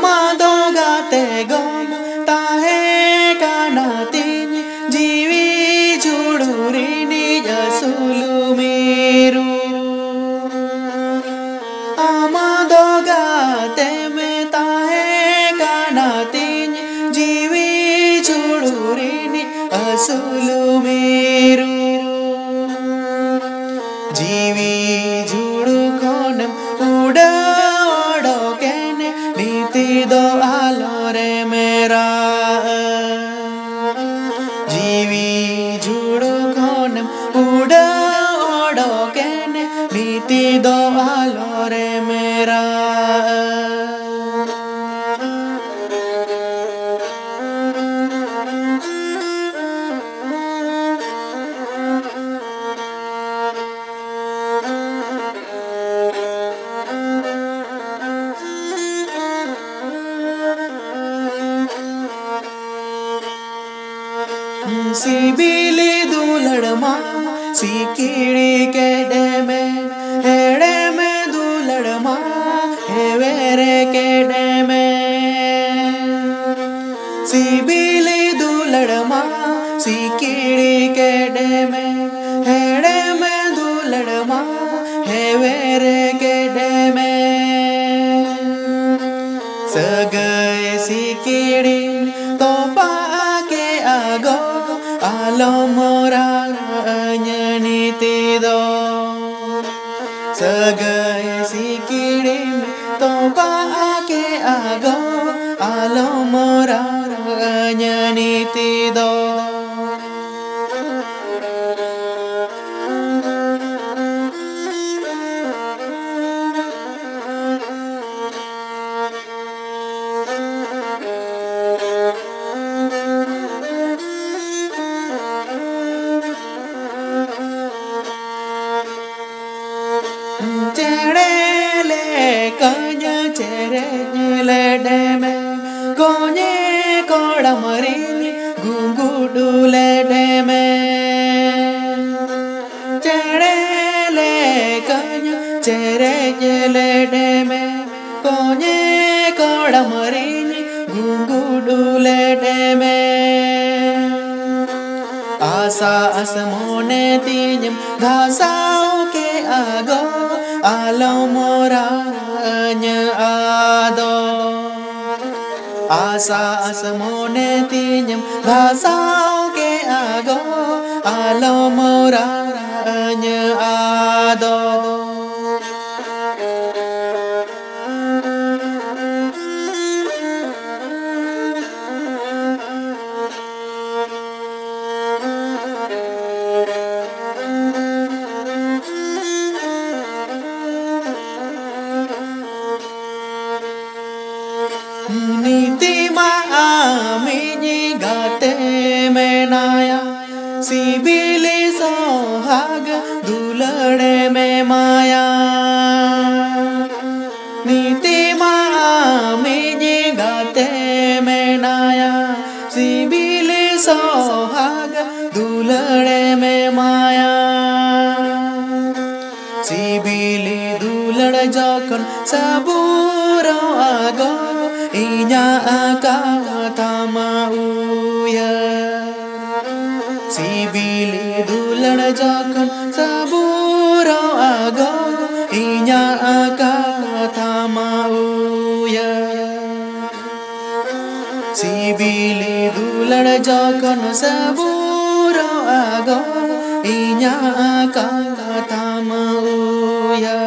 amado gate gom tahe kanatin jiwi judurini jasulu meru amado gate me tahe kanatin jiwi judurini asulu meru jiwi judu konam uda odo kene niti do alore mera jiwi judu konam uda odo kene niti do alore mera सी बिली दुलड़मा सी कीड़ी केडे में हेड़े में दुलड़मा हेवेरे केडे में सी बिली दुलड़मा सी कीड़ी केडे में हेड़े में दुलड़मा हेवेरे केडे में सगय सी कीड़ी तो पाके आगो alo mora nyaniti do sagai sikirim to paake ago alo mora nyaniti do Cerele kanya cerele deme konye koda marini gungudule deme cerele kanya cerele deme konye koda marini gungudule deme asa asmone tinyam dhasau ke ago alo mora nya ado asa asmone tinyam dhasau ke ago alo mora nya ado niti maamini gate menaya si bili sohag dulade me maya niti maamini gate menaya si bili sohag dulade me maya si bili dulad jokon saburo ago inya kata mauya si bili dulad jokon saburo ago inya kata mauya si bili dulad jokon saburo ago inya kata mauya